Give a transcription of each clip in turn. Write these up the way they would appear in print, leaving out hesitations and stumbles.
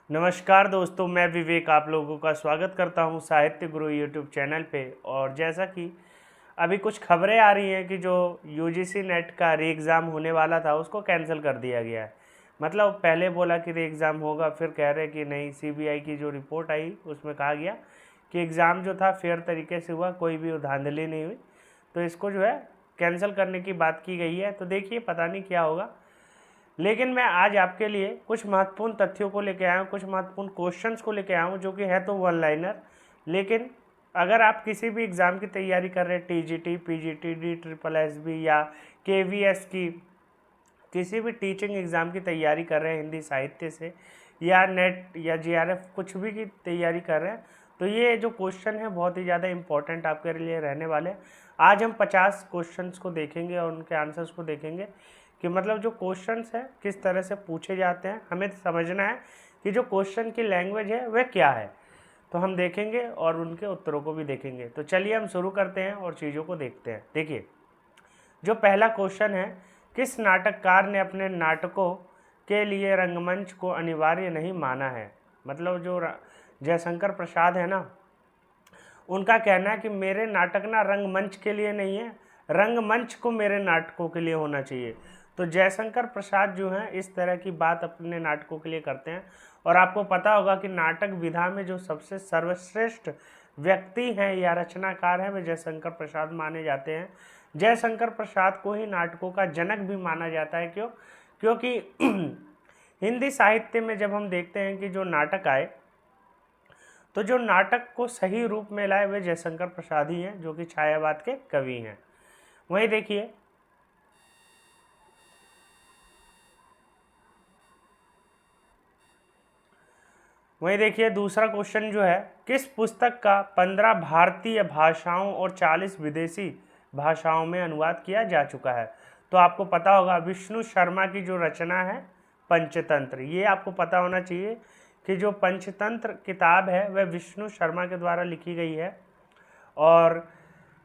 नमस्कार दोस्तों, मैं विवेक आप लोगों का स्वागत करता हूं साहित्य गुरु यूट्यूब चैनल पे। और जैसा कि अभी कुछ खबरें आ रही हैं कि जो यूजीसी नेट का री एग्ज़ाम होने वाला था उसको कैंसिल कर दिया गया है। मतलब पहले बोला कि री एग्ज़ाम होगा, फिर कह रहे कि नहीं। सीबीआई की जो रिपोर्ट आई उसमें कहा गया कि एग्ज़ाम जो था फेयर तरीके से हुआ, कोई भी धांधली नहीं हुई, तो इसको जो है कैंसिल करने की बात की गई है। तो देखिए, पता नहीं क्या होगा। लेकिन मैं आज आपके लिए कुछ महत्वपूर्ण तथ्यों को लेकर आया हूँ, कुछ महत्वपूर्ण क्वेश्चंस को लेकर आया हूँ, जो कि है तो वन लाइनर। लेकिन अगर आप किसी भी एग्ज़ाम की तैयारी कर रहे हैं, टीजीटी, पीजीटी, DSSS या केवीएस की किसी भी टीचिंग एग्ज़ाम की तैयारी कर रहे हैं हिंदी साहित्य से, या नेट या जीआरएफ कुछ भी की तैयारी कर रहे हैं, तो ये जो क्वेश्चन है बहुत ही ज़्यादा इंपॉर्टेंट आपके लिए रहने वाले हैं। आज हम 50 क्वेश्चंस को देखेंगे और उनके आंसर्स को देखेंगे कि मतलब जो क्वेश्चंस हैं किस तरह से पूछे जाते हैं। हमें समझना है कि जो क्वेश्चन की लैंग्वेज है वह क्या है, तो हम देखेंगे और उनके उत्तरों को भी देखेंगे। तो चलिए हम शुरू करते हैं और चीज़ों को देखते हैं। देखिए, जो पहला क्वेश्चन है, किस नाटककार ने अपने नाटकों के लिए रंगमंच को अनिवार्य नहीं माना है। मतलब जो जयशंकर प्रसाद है ना, उनका कहना है कि मेरे नाटक ना रंगमंच के लिए नहीं है, रंगमंच को मेरे नाटकों के लिए होना चाहिए। तो जयशंकर प्रसाद जो हैं इस तरह की बात अपने नाटकों के लिए करते हैं। और आपको पता होगा कि नाटक विधा में जो सबसे सर्वश्रेष्ठ व्यक्ति हैं या रचनाकार हैं वे जयशंकर प्रसाद माने जाते हैं। जयशंकर प्रसाद को ही नाटकों का जनक भी माना जाता है। क्योंकि हिंदी साहित्य में जब हम देखते हैं कि जो नाटक आए, तो जो नाटक को सही रूप में लाए वे जयशंकर प्रसाद ही हैं, जो कि छायावाद के कवि हैं। वहीं देखिए दूसरा क्वेश्चन जो है, किस पुस्तक का 15 भारतीय भाषाओं और 40 विदेशी भाषाओं में अनुवाद किया जा चुका है। तो आपको पता होगा विष्णु शर्मा की जो रचना है पंचतंत्र, ये आपको पता होना चाहिए कि जो पंचतंत्र किताब है वह विष्णु शर्मा के द्वारा लिखी गई है। और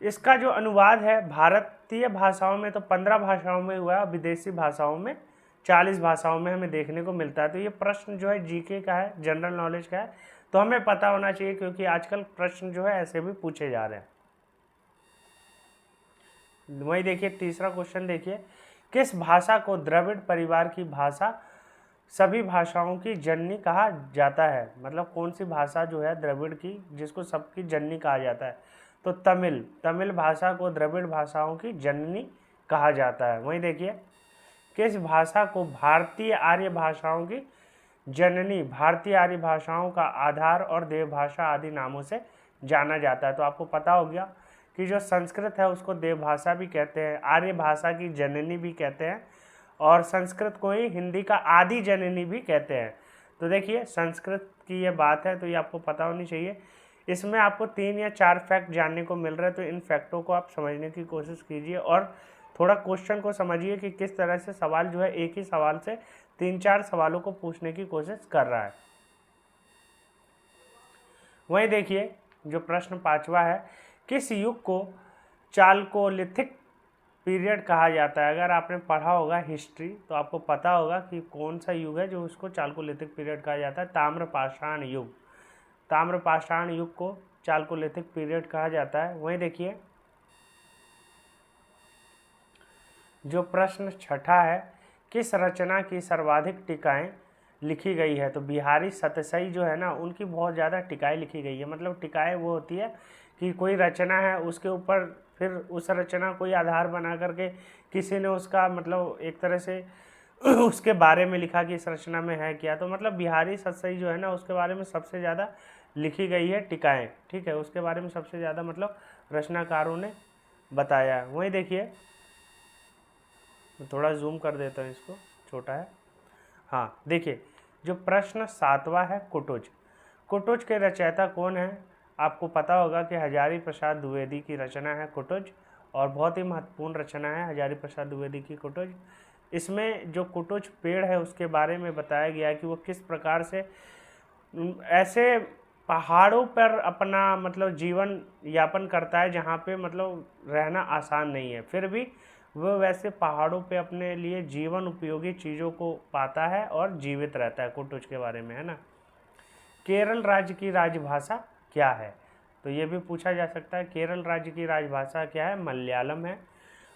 इसका जो अनुवाद है भारतीय भाषाओं में तो 15 भाषाओं में हुआ है, विदेशी भाषाओं में 40 भाषाओं में हमें देखने को मिलता है। तो ये प्रश्न जो है जीके का है, जनरल नॉलेज का है, तो हमें पता होना चाहिए, क्योंकि आजकल प्रश्न जो है ऐसे भी पूछे जा रहे हैं। वही देखिए तीसरा क्वेश्चन, देखिए किस भाषा को द्रविड़ परिवार की भाषा सभी भाषाओं की जननी कहा जाता है। मतलब कौन सी भाषा जो है द्रविड़ की जिसको सबकी जननी कहा जाता है। तो तमिल भाषा को द्रविड़ भाषाओं की जननी कहा जाता है। वहीं देखिए, किस भाषा को भारतीय आर्य भाषाओं की जननी, भारतीय आर्य भाषाओं का आधार और देवभाषा आदि नामों से जाना जाता है। तो आपको पता हो गया कि जो संस्कृत है उसको देवभाषा भी कहते हैं, आर्य भाषा की जननी भी कहते हैं, और संस्कृत को ही हिंदी का आदि जननी भी कहते हैं। तो देखिए संस्कृत की ये बात है, तो ये आपको पता होनी चाहिए। इसमें आपको 3 या 4 फैक्ट जानने को मिल रहे हैं, तो इन फैक्टों को आप समझने की कोशिश कीजिए और थोड़ा क्वेश्चन को समझिए कि किस तरह से सवाल जो है एक ही सवाल से 3-4 सवालों को पूछने की कोशिश कर रहा है। वहीं देखिए जो प्रश्न 5वां है, किस युग को चालकोलिथिक पीरियड कहा जाता है। अगर आपने पढ़ा होगा हिस्ट्री तो आपको पता होगा कि कौन सा युग है जो उसको चालकोलिथिक पीरियड कहा जाता है। ताम्रपाषाण युग, ताम्रपाषाण युग को चालकोलिथिक पीरियड कहा जाता है। वहीं देखिए जो प्रश्न 6ठा है, किस रचना की सर्वाधिक टीकाएं लिखी गई है। तो बिहारी सतसई जो है ना, उनकी बहुत ज़्यादा टीकाएं लिखी गई है। मतलब टीकाएं वो होती है कि कोई रचना है उसके ऊपर फिर उस रचना को ही आधार बना करके किसी ने उसका मतलब एक तरह से उसके बारे में लिखा कि इस रचना में है क्या। तो मतलब बिहारी सतसई जो है ना, उसके बारे में सबसे ज़्यादा लिखी गई है टीकाएँ। ठीक है, उसके बारे में सबसे ज़्यादा मतलब रचनाकारों ने बताया है। वहीं देखिए, थोड़ा जूम कर देता हूँ, इसको छोटा है। हाँ देखिए, जो प्रश्न 7वां है, कुटुज। कुटुज के रचयिता कौन है। आपको पता होगा कि हजारी प्रसाद द्विवेदी की रचना है कुटुज, और बहुत ही महत्वपूर्ण रचना है हजारी प्रसाद द्विवेदी की कुटुज। इसमें जो कुटुज पेड़ है उसके बारे में बताया गया है कि वो किस प्रकार से ऐसे पहाड़ों पर अपना मतलब जीवन यापन करता है जहाँ पे मतलब रहना आसान नहीं है, फिर भी वो वैसे पहाड़ों पे अपने लिए जीवन उपयोगी चीज़ों को पाता है और जीवित रहता है। कुटुज के बारे में है ना। केरल राज्य की राजभाषा क्या है? तो ये भी पूछा जा सकता है। केरल राज्य की राजभाषा क्या है? मलयालम है।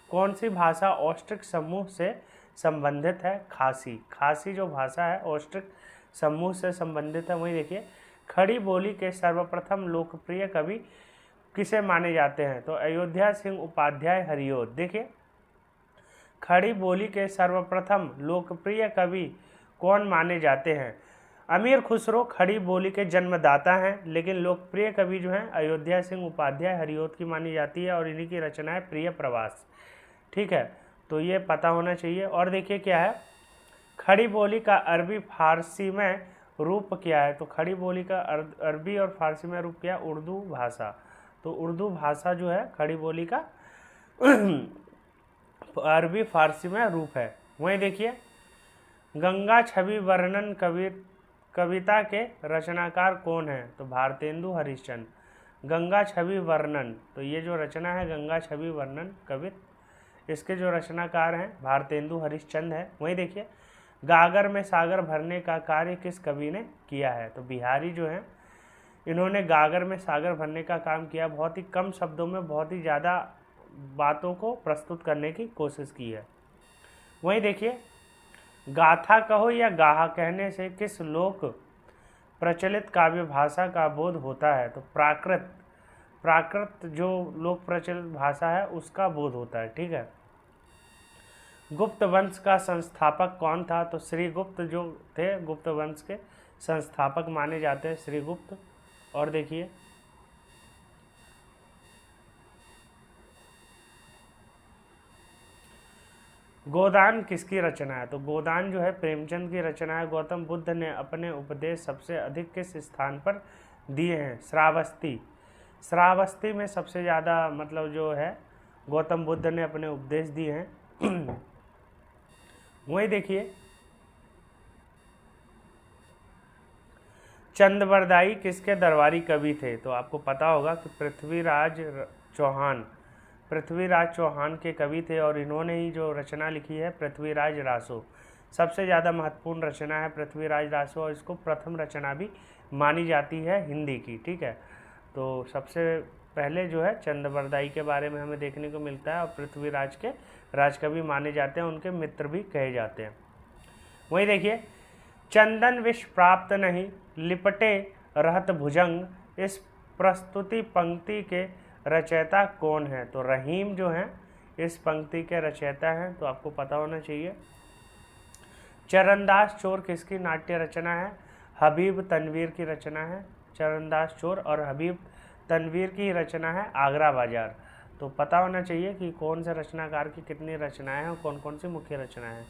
कौन सी भाषा औष्टिक समूह से संबंधित है? खासी। खासी जो भाषा है औष्टिक समूह से संबंधित है। वही देखिए, खड़ी बोली के सर्वप्रथम लोकप्रिय कवि किसे माने जाते हैं? तो अयोध्या सिंह उपाध्याय हरिऔध। देखिए, खड़ी बोली के सर्वप्रथम लोकप्रिय कवि कौन माने जाते हैं? अमीर खुसरो खड़ी बोली के जन्मदाता हैं, लेकिन लोकप्रिय कवि जो हैं अयोध्या सिंह उपाध्याय हरिऔध की मानी जाती है और इन्हीं की रचना है प्रिय प्रवास। ठीक है, तो ये पता होना चाहिए। और देखिए क्या है, खड़ी बोली का अरबी फारसी में रूप क्या है? तो खड़ी बोली का अरबी और फारसी में रूप क्या है? उर्दू भाषा। तो उर्दू भाषा जो है खड़ी बोली का अरबी फारसी में रूप है। वहीं देखिए, गंगा छवि वर्णन कविता के रचनाकार कौन है? तो भारतेंदु हरिश्चंद्र। गंगा छवि वर्णन, तो ये जो रचना है गंगा छवि वर्णन कवित, इसके जो रचनाकार हैं भारतेंदु हरिश्चंद्र है। वहीं देखिए, गागर में सागर भरने का कार्य किस कवि ने किया है? तो बिहारी जो है इन्होंने गागर में सागर भरने का काम किया। बहुत ही कम शब्दों में बहुत ही ज़्यादा बातों को प्रस्तुत करने की कोशिश की है। वहीं देखिए, गाथा कहो या गाहा कहने से किस लोक प्रचलित काव्य भाषा का बोध होता है? तो प्राकृत जो लोक प्रचलित भाषा है उसका बोध होता है। ठीक है, गुप्त वंश का संस्थापक कौन था? तो श्रीगुप्त जो थे गुप्त वंश के संस्थापक माने जाते हैं श्रीगुप्त। और देखिए, गोदान किसकी रचना है? तो गोदान जो है प्रेमचंद की रचना है। गौतम बुद्ध ने अपने उपदेश सबसे अधिक किस स्थान पर दिए हैं? श्रावस्ती। श्रावस्ती में सबसे ज़्यादा मतलब जो है गौतम बुद्ध ने अपने उपदेश दिए हैं। वहीं देखिए, चंदबरदाई किसके दरबारी कवि थे? तो आपको पता होगा कि पृथ्वीराज चौहान के कवि थे और इन्होंने ही जो रचना लिखी है पृथ्वीराज रासो, सबसे ज़्यादा महत्वपूर्ण रचना है पृथ्वीराज रासो और इसको प्रथम रचना भी मानी जाती है हिंदी की। ठीक है, तो सबसे पहले जो है चंदबरदाई के बारे में हमें देखने को मिलता है और पृथ्वीराज के राजकवि माने जाते हैं, उनके मित्र भी कहे जाते हैं। वहीं देखिए, चंदन विष प्राप्त नहीं लिपटे रहत भुजंग, इस प्रस्तुति पंक्ति के रचयिता कौन है? तो रहीम जो हैं इस पंक्ति के रचयिता हैं, तो आपको पता होना चाहिए। चरणदास चोर किसकी नाट्य रचना है? हबीब तनवीर की रचना है। चरणदास चोर और हबीब तनवीर की रचना है आगरा बाजार। तो पता होना चाहिए कि कौन से रचनाकार की कितनी रचनाएं हैं और कौन कौन सी मुख्य रचनाएं हैं।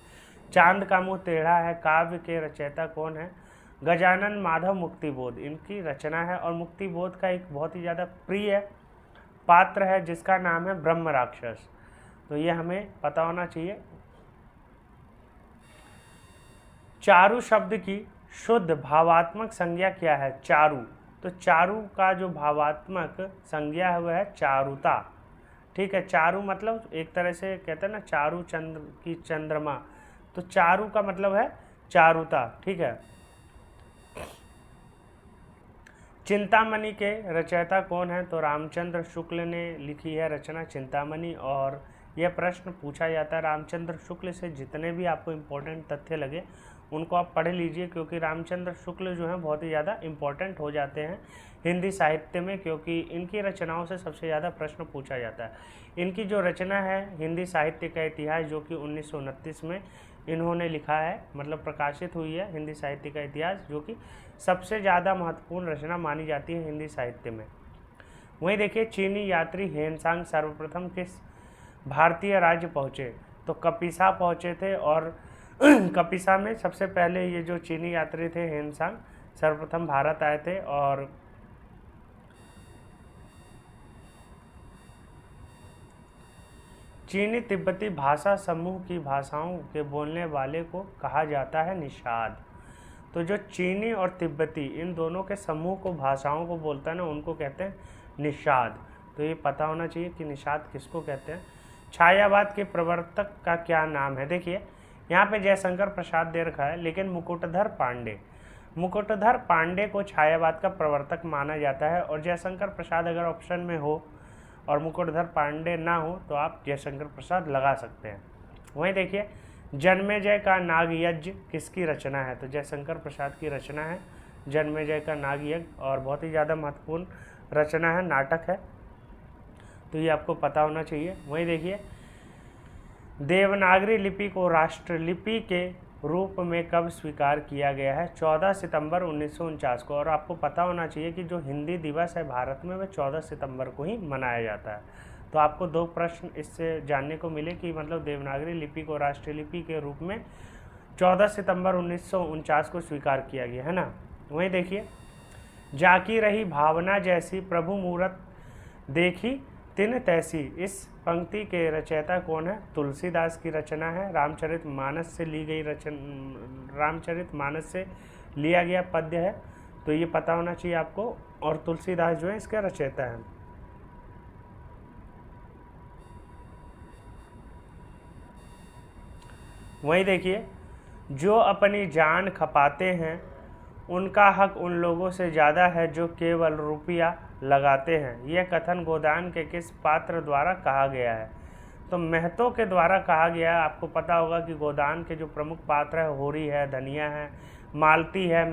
चांद का मुंह टेढ़ा है काव्य के रचयिता कौन है? गजानन माधव मुक्तिबोध इनकी रचना है और मुक्तिबोध का एक बहुत ही ज़्यादा प्रिय पात्र है जिसका नाम है ब्रह्म राक्षस। तो ये हमें पता होना चाहिए। चारु शब्द की शुद्ध भावात्मक संज्ञा क्या है? चारु, तो चारु का जो भावात्मक संज्ञा है वह है चारुता। ठीक है, चारु मतलब एक तरह से कहते हैं ना चारु चंद्र की चंद्रमा, तो चारु का मतलब है चारुता। ठीक है, चिंतामणि के रचयिता कौन है? तो रामचंद्र शुक्ल ने लिखी है रचना चिंतामणि। और यह प्रश्न पूछा जाता है रामचंद्र शुक्ल से जितने भी आपको इम्पोर्टेंट तथ्य लगे उनको आप पढ़ लीजिए, क्योंकि रामचंद्र शुक्ल जो हैं बहुत ही ज़्यादा इम्पोर्टेंट हो जाते हैं हिंदी साहित्य में, क्योंकि इनकी रचनाओं से सबसे ज़्यादा प्रश्न पूछा जाता है। इनकी जो रचना है हिंदी साहित्य का इतिहास, जो कि 1929 में इन्होंने लिखा है, मतलब प्रकाशित हुई है हिंदी साहित्य का इतिहास, जो कि सबसे ज़्यादा महत्वपूर्ण रचना मानी जाती है हिंदी साहित्य में। वहीं देखिए, चीनी यात्री हेनसांग सर्वप्रथम किस भारतीय राज्य पहुँचे? तो कपिसा पहुँचे थे और कपिसा में सबसे पहले ये जो चीनी यात्री थे हेनसांग सर्वप्रथम भारत आए थे। और चीनी तिब्बती भाषा समूह की भाषाओं के बोलने वाले को कहा जाता है निषाद। तो जो चीनी और तिब्बती इन दोनों के समूह को भाषाओं को बोलता है ना, उनको कहते हैं निषाद। तो ये पता होना चाहिए कि निषाद किसको कहते हैं। छायावाद के प्रवर्तक का क्या नाम है? देखिए यहाँ पे जयशंकर प्रसाद दे रखा है, लेकिन मुकुटधर पांडे। मुकुटधर पांडे को छायावाद का प्रवर्तक माना जाता है, और जयशंकर प्रसाद अगर ऑप्शन में हो और मुकुटधर पांडे ना हो तो आप जयशंकर प्रसाद लगा सकते हैं। वहीं देखिए, जन्मेजय का नाग यज्ञ किसकी रचना है? तो जयशंकर प्रसाद की रचना है जन्मेजय का नाग यज्ञ, और बहुत ही ज़्यादा महत्वपूर्ण रचना है, नाटक है, तो ये आपको पता होना चाहिए। वहीं देखिए, देवनागरी लिपि को राष्ट्रलिपि के रूप में कब स्वीकार किया गया है? 14 सितंबर 1949 को। और आपको पता होना चाहिए कि जो हिंदी दिवस है भारत में वह 14 सितंबर को ही मनाया जाता है। तो आपको 2 प्रश्न इससे जानने को मिले कि मतलब देवनागरी लिपि को राष्ट्रीय लिपि के रूप में 14 सितंबर 1949 को स्वीकार किया गया है ना। वहीं देखिए, जाकी रही भावना जैसी प्रभु मूरत देखी तिन तैसी, इस पंक्ति के रचयिता कौन है? तुलसीदास की रचना है, रामचरितमानस से ली गई रामचरितमानस से लिया गया पद्य है, तो ये पता होना चाहिए आपको। और तुलसीदास जो है इसके रचयिता हैं। वहीं देखिए, जो अपनी जान खपाते हैं उनका हक उन लोगों से ज़्यादा है जो केवल रुपया लगाते हैं, यह कथन गोदान के किस पात्र द्वारा कहा गया है? तो महतो के द्वारा कहा गया है। आपको पता होगा कि गोदान के जो प्रमुख पात्र है, होरी है, धनिया है, मालती है,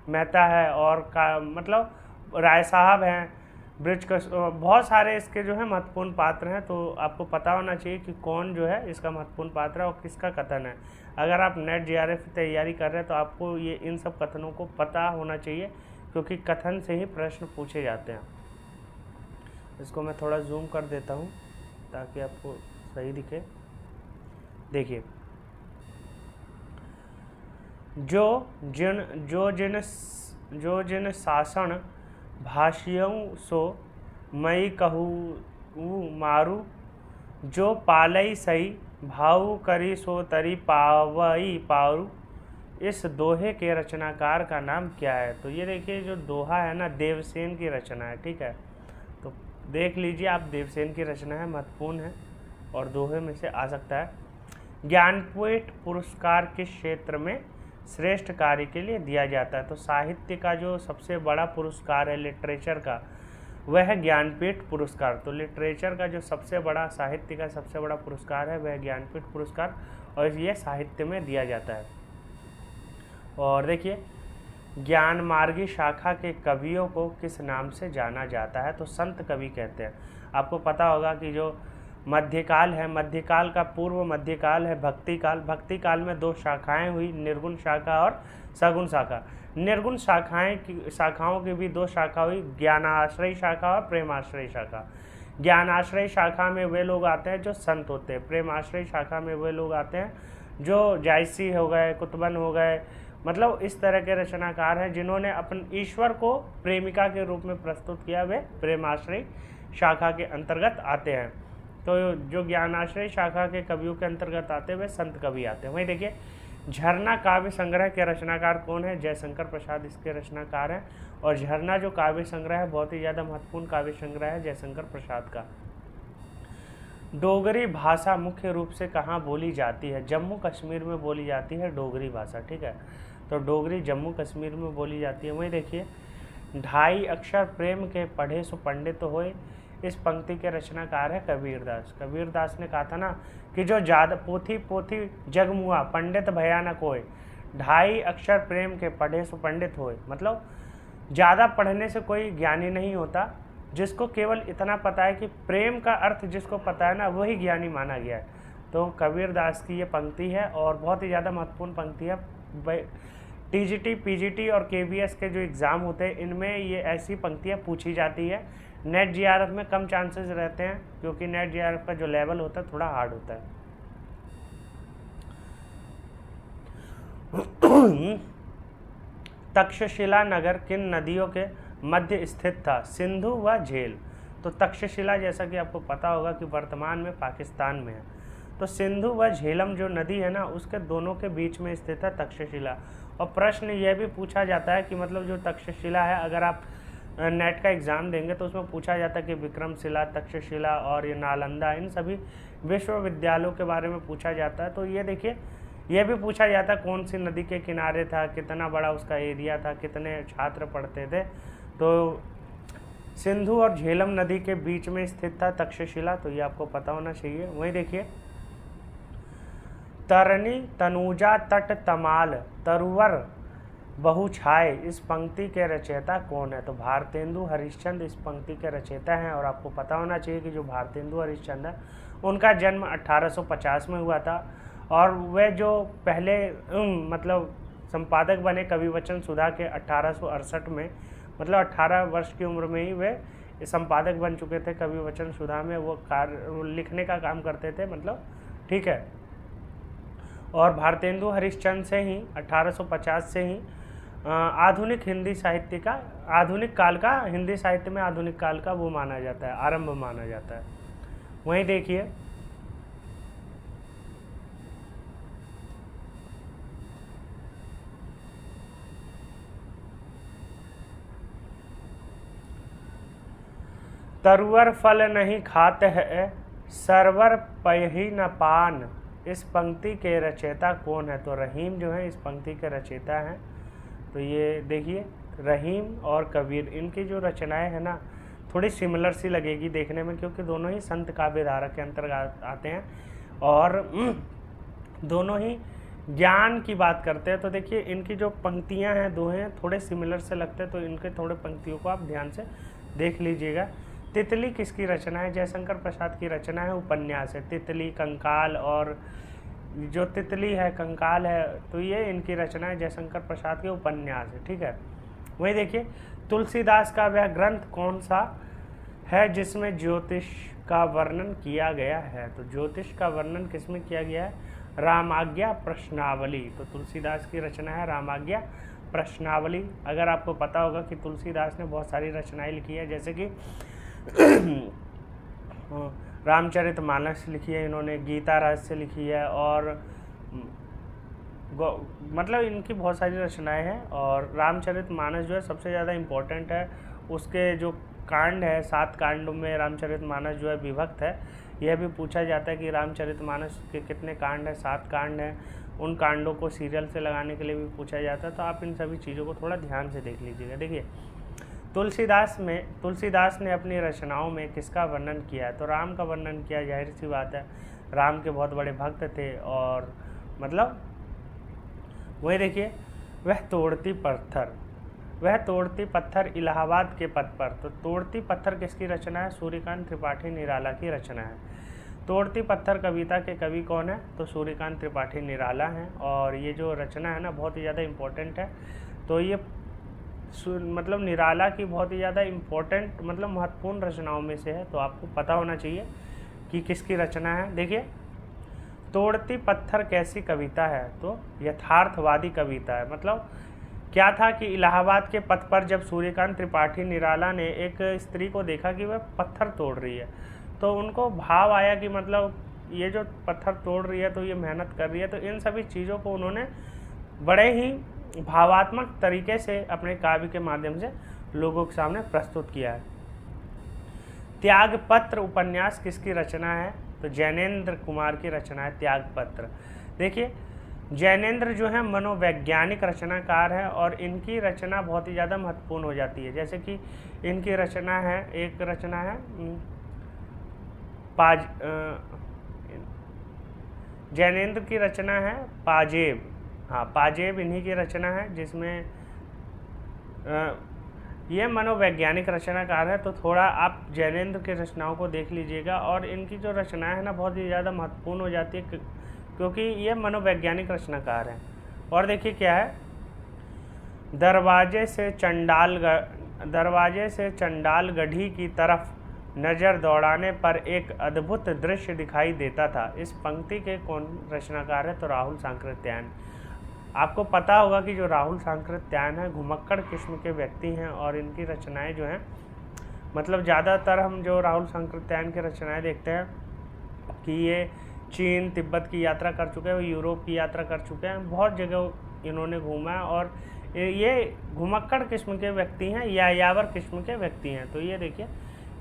मेहता है, और मतलब राय साहब हैं, ब्रिज का, बहुत सारे इसके जो है महत्वपूर्ण पात्र हैं। तो आपको पता होना चाहिए कि कौन जो है इसका महत्वपूर्ण पात्र है और किसका कथन है। अगर आप नेट जीआरएफ की तैयारी कर रहे हैं तो आपको ये इन सब कथनों को पता होना चाहिए, क्योंकि कथन से ही प्रश्न पूछे जाते हैं। इसको मैं थोड़ा जूम कर देता हूँ ताकि आपको सही दिखे। देखिए, जो जिन शासन भाषियों सो मई कहूँ मारू, जो पालई सही भाऊ करी सो तरी पावई पारू, इस दोहे के रचनाकार का नाम क्या है? तो ये देखिए, जो दोहा है ना, देवसेन की रचना है, ठीक है। तो देख लीजिए आप, देवसेन की रचना है, महत्वपूर्ण है और दोहे में से आ सकता है। ज्ञानपीठ पुरस्कार किस क्षेत्र में श्रेष्ठ कार्य के लिए दिया जाता है? तो साहित्य का जो सबसे बड़ा पुरस्कार है लिटरेचर का, वह है ज्ञानपीठ पुरस्कार। तो लिटरेचर का जो सबसे बड़ा, साहित्य का सबसे बड़ा पुरस्कार है वह ज्ञानपीठ पुरस्कार, और ये साहित्य में दिया जाता है। और देखिए, ज्ञान मार्गी शाखा के कवियों को किस नाम से जाना जाता है? तो संत कवि कहते हैं। आपको पता होगा कि जो मध्यकाल है, मध्यकाल का पूर्व मध्यकाल है भक्तिकाल। भक्तिकाल में 2 शाखाएं हुई, निर्गुण शाखा और सगुण शाखा। निर्गुण शाखाओं की भी 2 शाखा हुई, ज्ञानाश्रय शाखा और प्रेमाश्रय शाखा। ज्ञानाश्रय शाखा में वे लोग आते हैं जो संत होते हैं, प्रेमाश्रय शाखा में वे लोग आते हैं जो जायसी हो गए, कुतुबन हो गए, मतलब इस तरह के रचनाकार हैं जिन्होंने अपन ईश्वर को प्रेमिका के रूप में प्रस्तुत किया, वे प्रेमाश्रय शाखा के अंतर्गत आते हैं। तो जो ज्ञानाश्रय शाखा के कवियों के अंतर्गत आते हुए संत कवि आते हैं। वहीं देखिए, झरना काव्य संग्रह के रचनाकार कौन है? जयशंकर प्रसाद इसके रचनाकार हैं, और झरना जो काव्य संग्रह है बहुत ही ज़्यादा महत्वपूर्ण काव्य संग्रह है जयशंकर प्रसाद का। डोगरी भाषा मुख्य रूप से कहाँ बोली जाती है? जम्मू कश्मीर में बोली जाती है डोगरी भाषा, ठीक है। तो डोगरी जम्मू कश्मीर में बोली जाती है। वहीं देखिए, 2.5 अक्षर प्रेम के पढ़े सो पंडित होए, इस पंक्ति के रचनाकार है कबीरदास। कबीरदास ने कहा था ना कि जो ज़्यादा पोथी जगमुआ पंडित भया न कोय, 2.5 अक्षर प्रेम के पढ़े सो पंडित होए, मतलब ज़्यादा पढ़ने से कोई ज्ञानी नहीं होता, जिसको केवल इतना पता है कि प्रेम का अर्थ जिसको पता है ना, वही ज्ञानी माना गया है। तो कबीरदास की ये पंक्ति है और बहुत ही ज़्यादा महत्वपूर्ण पंक्ति है। टीजीटी, पीजीटी और केवीएस के जो एग्ज़ाम होते हैं इनमें ये ऐसी पंक्तियाँ पूछी जाती है। नेट जीआरएफ में कम चांसेस रहते हैं, क्योंकि नेट जीआरएफ का जो लेवल होता है थोड़ा हार्ड होता है। तक्षशिला नगर किन नदियों के मध्य स्थित था? सिंधु व झेल। तो तक्षशिला, जैसा कि आपको पता होगा कि वर्तमान में पाकिस्तान में है, तो सिंधु व झेलम जो नदी है ना, उसके दोनों के बीच में स्थित है तक्षशिला। और प्रश्न यह भी पूछा जाता है कि मतलब जो तक्षशिला है, अगर आप नेट का एग्ज़ाम देंगे तो उसमें पूछा जाता है कि विक्रमशिला, तक्षशिला और ये नालंदा, इन सभी विश्वविद्यालयों के बारे में पूछा जाता है। तो ये देखिए, यह भी पूछा जाता कौन सी नदी के किनारे था, कितना बड़ा उसका एरिया था, कितने छात्र पढ़ते थे। तो सिंधु और झेलम नदी के बीच में स्थित था तक्षशिला, तो ये आपको पता होना चाहिए। वहीं देखिए तरनी तनुजा तट तमाल तरुवर बहु छाए, इस पंक्ति के रचयिता कौन है? तो भारतेंदु हरिश्चंद्र इस पंक्ति के रचयिता हैं। और आपको पता होना चाहिए कि जो भारतेंदु हरिश्चंद्र है उनका जन्म 1850 में हुआ था, और वे जो पहले मतलब संपादक बने कविवचन सुधा के 1868 में, मतलब 18 वर्ष की उम्र में ही वे संपादक बन चुके थे कविवचन सुधा में। वो लिखने का काम करते थे, मतलब ठीक है। और भारतेंदु हरिश्चंद्र से ही 1850 से ही आधुनिक हिंदी साहित्य का, आधुनिक काल का, हिंदी साहित्य में आधुनिक काल का वो माना जाता है, आरंभ माना जाता है। वहीं देखिए तरुवर फल नहीं खाते है, सरवर पयही न पान, इस पंक्ति के रचयिता कौन है? तो रहीम जो है इस पंक्ति के रचयिता हैं। तो ये देखिए रहीम और कबीर, इनकी जो रचनाएं हैं ना थोड़ी सिमिलर सी लगेगी देखने में, क्योंकि दोनों ही संत काव्य धारा के अंतर्गत आते हैं और दोनों ही ज्ञान की बात करते हैं। तो देखिए इनकी जो पंक्तियां हैं दोहें थोड़े सिमिलर से लगते हैं, तो इनके थोड़े पंक्तियों को आप ध्यान से देख लीजिएगा। तितली किसकी रचना है? जयशंकर प्रसाद की रचना है, उपन्यास है। तितली, कंकाल, और जो तितली है, कंकाल है, तो ये इनकी रचना है, जयशंकर प्रसाद के उपन्यास है, ठीक है। वही देखिए तुलसीदास का वह ग्रंथ कौन सा है जिसमें ज्योतिष का वर्णन किया गया है? तो ज्योतिष का वर्णन किसमें किया गया है? रामाज्ञा प्रश्नावली। तो तुलसीदास की रचना है रामाज्ञा प्रश्नावली। अगर आपको पता होगा कि तुलसीदास ने बहुत सारी रचनाएं लिखी है, जैसे कि रामचरितमानस लिखी है इन्होंने, गीता रहस्य लिखी है, और मतलब इनकी बहुत सारी रचनाएं हैं। और रामचरितमानस जो है सबसे ज़्यादा इम्पोर्टेंट है, उसके जो कांड है 7 कांडों में रामचरितमानस जो है विभक्त है। यह भी पूछा जाता है कि रामचरितमानस के कितने कांड हैं? 7 कांड हैं। उन कांडों को सीरियल से लगाने के लिए भी पूछा जाता है। तो आप इन सभी चीज़ों को थोड़ा ध्यान से देख लीजिएगा। देखिए तुलसीदास ने अपनी रचनाओं में किसका वर्णन किया है? तो राम का वर्णन किया, जाहिर सी बात है, राम के बहुत बड़े भक्त थे। और मतलब वही देखिए वह तोड़ती पत्थर इलाहाबाद के पथ पर। तो तोड़ती पत्थर किसकी रचना है? सूर्यकांत त्रिपाठी निराला की रचना है। तोड़ती पत्थर कविता के कवि कौन है? तो सूर्यकांत त्रिपाठी निराला हैं। और ये जो रचना है ना बहुत ही ज़्यादा इम्पोर्टेंट है। तो ये मतलब निराला की बहुत ही ज़्यादा इम्पोर्टेंट, मतलब महत्वपूर्ण रचनाओं में से है। तो आपको पता होना चाहिए कि किसकी रचना है। देखिए तोड़ती पत्थर कैसी कविता है? तो यथार्थवादी कविता है। मतलब क्या था कि इलाहाबाद के पथ पर जब सूर्यकांत त्रिपाठी निराला ने एक स्त्री को देखा कि वह पत्थर तोड़ रही है, तो उनको भाव आया कि मतलब ये जो पत्थर तोड़ रही है तो ये मेहनत कर रही है। तो इन सभी चीज़ों को उन्होंने बड़े ही भावात्मक तरीके से अपने काव्य के माध्यम से लोगों के सामने प्रस्तुत किया है। त्यागपत्र उपन्यास किसकी रचना है? तो जैनेन्द्र कुमार की रचना है त्यागपत्र। देखिए जैनेन्द्र जो है मनोवैज्ञानिक रचनाकार है, और इनकी रचना बहुत ही ज़्यादा महत्वपूर्ण हो जाती है। जैसे कि इनकी रचना है, एक रचना है जैनेन्द्र की रचना है पाजेब। हाँ, पाजेब इन्हीं की रचना है, जिसमें ये मनोवैज्ञानिक रचनाकार है। तो थोड़ा आप जैनेन्द्र की रचनाओं को देख लीजिएगा, और इनकी जो रचनाएं है ना बहुत ही ज़्यादा महत्वपूर्ण हो जाती है, क्योंकि ये मनोवैज्ञानिक रचनाकार हैं। और देखिए क्या है, दरवाजे से चंडाल गढ़ी की तरफ नज़र दौड़ाने पर एक अद्भुत दृश्य दिखाई देता था। इस पंक्ति के कौन रचनाकार है? तो राहुल सांकृत्यायन। आपको पता होगा कि जो राहुल सांकृत्यायन है घुमक्कड़ किस्म के व्यक्ति हैं, और इनकी रचनाएं जो हैं मतलब ज़्यादातर हम जो राहुल सांकृत्यायन की रचनाएं देखते हैं कि ये चीन तिब्बत की यात्रा कर चुके हैं, यूरोप की यात्रा कर चुके हैं, बहुत जगह इन्होंने घूमा है, और ये घुमक्कड़ किस्म के व्यक्ति हैं, यायावर किस्म के व्यक्ति हैं। तो ये देखिए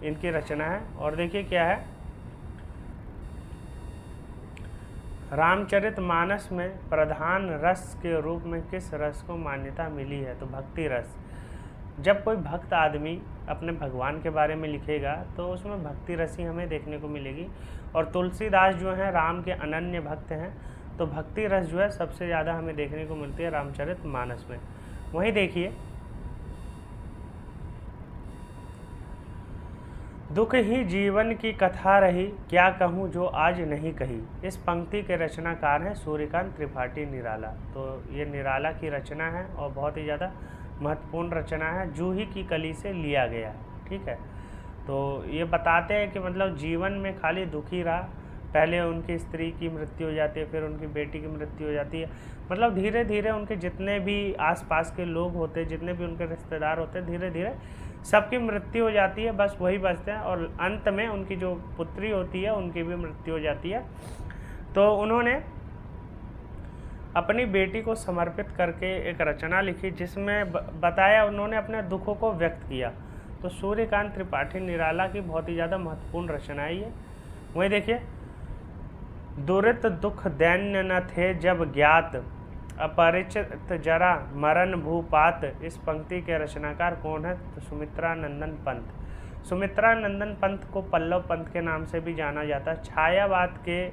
इनकी रचना है। और देखिए क्या है, रामचरितमानस में प्रधान रस के रूप में किस रस को मान्यता मिली है? तो भक्ति रस। जब कोई भक्त आदमी अपने भगवान के बारे में लिखेगा तो उसमें भक्ति रस ही हमें देखने को मिलेगी। और तुलसीदास जो हैं राम के अनन्य भक्त हैं, तो भक्ति रस जो है सबसे ज़्यादा हमें देखने को मिलती है रामचरितमानस में। वहीं देखिए, दुख ही जीवन की कथा रही, क्या कहूँ जो आज नहीं कही। इस पंक्ति के रचनाकार हैं सूर्यकांत त्रिपाठी निराला। तो ये निराला की रचना है और बहुत ही ज़्यादा महत्वपूर्ण रचना है, जूही की कली से लिया गया है। ठीक है, तो ये बताते हैं कि मतलब जीवन में खाली दुखी रहा, पहले उनकी स्त्री की मृत्यु हो जाती है, फिर उनकी बेटी की मृत्यु हो जाती है, मतलब धीरे धीरे उनके जितने भी आसपास के लोग होते हैं, जितने भी उनके रिश्तेदार होते हैं, धीरे धीरे सबकी मृत्यु हो जाती है, बस वही बचते हैं। और अंत में उनकी जो पुत्री होती है उनकी भी मृत्यु हो जाती है। तो उन्होंने अपनी बेटी को समर्पित करके एक रचना लिखी जिसमें बताया, उन्होंने अपने दुखों को व्यक्त किया। तो सूर्यकांत त्रिपाठी निराला की बहुत ही ज़्यादा महत्वपूर्ण रचना है ये। वहीं देखिए, दुरित दुख दैन्य न थे जब ज्ञात, अपरिचित जरा मरण भूपात। इस पंक्ति के रचनाकार कौन है? तो सुमित्रा नंदन पंत। सुमित्रा नंदन पंत को पल्लव पंत के नाम से भी जाना जाता है। छायावाद के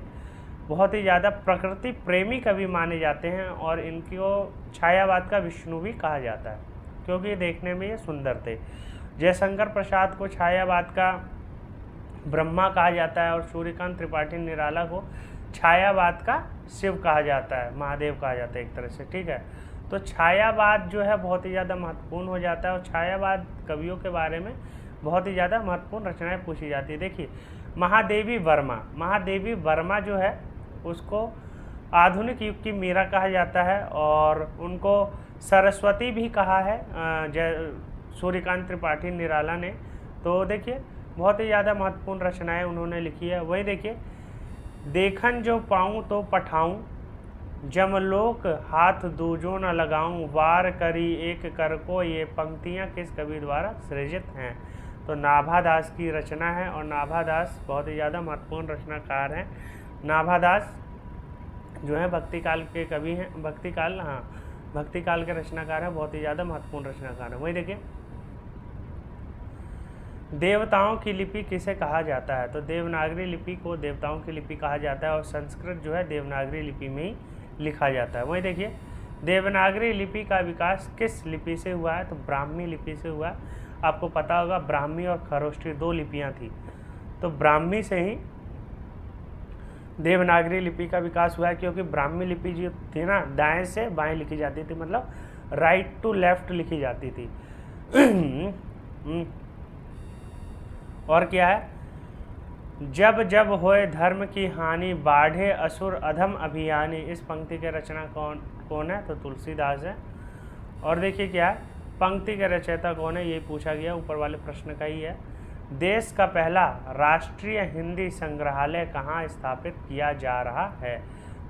बहुत ही ज़्यादा प्रकृति प्रेमी कवि माने जाते हैं और इनको छायावाद का विष्णु भी कहा जाता है, क्योंकि देखने में ये सुंदर थे। जयशंकर प्रसाद को छायावाद का ब्रह्मा कहा जाता है और सूर्यकांत त्रिपाठी निराला को छायावाद का शिव कहा जाता है, महादेव कहा जाता है एक तरह से। ठीक है, तो छायावाद जो है बहुत ही ज़्यादा महत्वपूर्ण हो जाता है और छायावाद कवियों के बारे में बहुत ही ज़्यादा महत्वपूर्ण रचनाएं पूछी जाती है। देखिए, महादेवी वर्मा जो है उसको आधुनिक युग की मीरा कहा जाता है और उनको सरस्वती भी कहा है सूर्यकांत त्रिपाठी निराला ने। तो देखिए, बहुत ही ज़्यादा महत्वपूर्ण रचनाएं उन्होंने लिखी है। वही देखिए, देखन जो पाऊँ तो पठाऊँ, जमलोक हाथ दूजो न लगाऊँ, वार करी एक कर को। ये पंक्तियाँ किस कवि द्वारा सृजित हैं? तो नाभादास की रचना है और नाभादास बहुत ही ज़्यादा महत्वपूर्ण रचनाकार हैं। नाभादास जो है भक्ति काल के कवि हैं, भक्ति काल के रचनाकार हैं, बहुत ही ज़्यादा महत्वपूर्ण रचनाकार हैं। वही देखिए, देवताओं की लिपि किसे कहा जाता है? तो देवनागरी लिपि को देवताओं की लिपि कहा जाता है और संस्कृत जो है देवनागरी लिपि में ही लिखा जाता है। वहीं देखिए, देवनागरी लिपि का विकास किस लिपि से हुआ है? तो ब्राह्मी लिपि से हुआ। आपको पता होगा ब्राह्मी और खरोष्ठी 2 लिपियाँ थी, तो ब्राह्मी से ही देवनागरी लिपि का विकास हुआ है, क्योंकि ब्राह्मी लिपि जो थी ना, दाएं से बाएं लिखी जाती थी, मतलब राइट टू लेफ्ट लिखी जाती थी। और क्या है? जब जब होए धर्म की हानि, बाढ़े असुर अधम अभियानी। इस पंक्ति के रचना कौन है? तो तुलसीदास है। और देखिए क्या है, पंक्ति के रचयिता कौन है, ये पूछा गया, ऊपर वाले प्रश्न का ही है। देश का पहला राष्ट्रीय हिंदी संग्रहालय कहाँ स्थापित किया जा रहा है?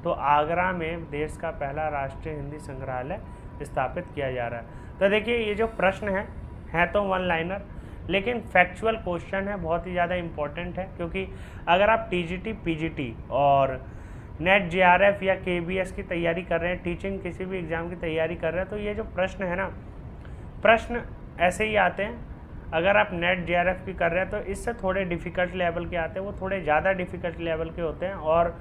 तो आगरा में देश का पहला राष्ट्रीय हिंदी संग्रहालय स्थापित किया जा रहा है। तो देखिए, ये जो प्रश्न है तो वन लाइनर, लेकिन फैक्चुअल क्वेश्चन है, बहुत ही ज़्यादा इम्पोर्टेंट है, क्योंकि अगर आप टीजीटी, पीजीटी और नेट जेआरएफ या केबीएस की तैयारी कर रहे हैं, टीचिंग किसी भी एग्ज़ाम की तैयारी कर रहे हैं, तो ये जो प्रश्न है ना, प्रश्न ऐसे ही आते हैं। अगर आप नेट जेआरएफ की कर रहे हैं तो इससे थोड़े डिफ़िकल्ट लेवल के आते हैं, वो थोड़े ज़्यादा डिफ़िकल्ट लेवल के होते हैं और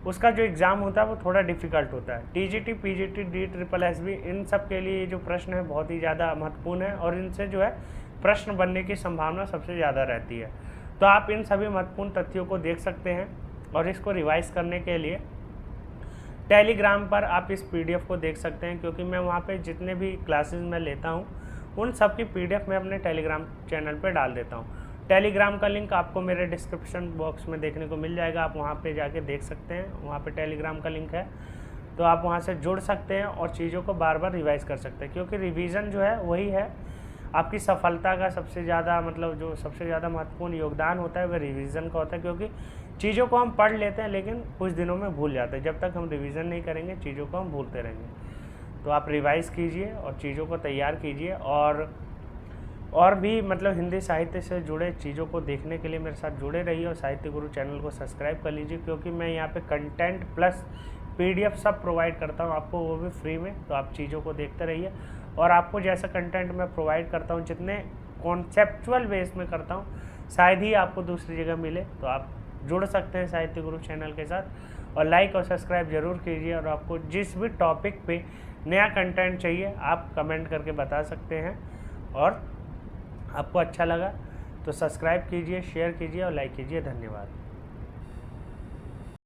उसका जो एग्ज़ाम होता है वो थोड़ा डिफ़िकल्ट होता है। टीजीटी, पीजीटी, DSSB, इन सब के लिए जो प्रश्न है बहुत ही ज़्यादा महत्वपूर्ण है और इनसे जो है प्रश्न बनने की संभावना सबसे ज़्यादा रहती है। तो आप इन सभी महत्वपूर्ण तथ्यों को देख सकते हैं और इसको रिवाइज करने के लिए टेलीग्राम पर आप इस PDF को देख सकते हैं, क्योंकि मैं वहाँ पे जितने भी क्लासेस मैं लेता हूँ उन सब की PDF मैं अपने टेलीग्राम चैनल पे डाल देता हूँ। टेलीग्राम का लिंक आपको मेरे डिस्क्रिप्शन बॉक्स में देखने को मिल जाएगा, आप वहाँ पे जाके देख सकते हैं, वहाँ पे टेलीग्राम का लिंक है, तो आप वहाँ से जुड़ सकते हैं और चीज़ों को बार बार रिवाइज कर सकते हैं, क्योंकि रिवीजन जो है वही है आपकी सफलता का सबसे ज़्यादा, मतलब जो सबसे ज़्यादा महत्वपूर्ण योगदान होता है वह रिवीजन का होता है, क्योंकि चीज़ों को हम पढ़ लेते हैं लेकिन कुछ दिनों में भूल जाते हैं। जब तक हम रिवीजन नहीं करेंगे चीज़ों को हम भूलते रहेंगे। तो आप रिवाइज़ कीजिए और चीज़ों को तैयार कीजिए और और भी मतलब हिंदी साहित्य से जुड़े चीज़ों को देखने के लिए मेरे साथ जुड़े रहिए और साहित्य गुरु चैनल को सब्सक्राइब कर लीजिए, क्योंकि मैं यहाँ पे कंटेंट प्लस PDF सब प्रोवाइड करता हूँ आपको, वो भी फ्री में। तो आप चीज़ों को देखते रहिए, और आपको जैसा कंटेंट मैं प्रोवाइड करता हूँ, जितने कॉन्सेप्चुअल बेस में करता हूँ, शायद ही आपको दूसरी जगह मिले। तो आप जुड़ सकते हैं साहित्य गुरु चैनल के साथ, और लाइक और सब्सक्राइब ज़रूर कीजिए। और आपको जिस भी टॉपिक पे नया कंटेंट चाहिए आप कमेंट करके बता सकते हैं, और आपको अच्छा लगा तो सब्सक्राइब कीजिए, शेयर कीजिए और लाइक कीजिए। धन्यवाद।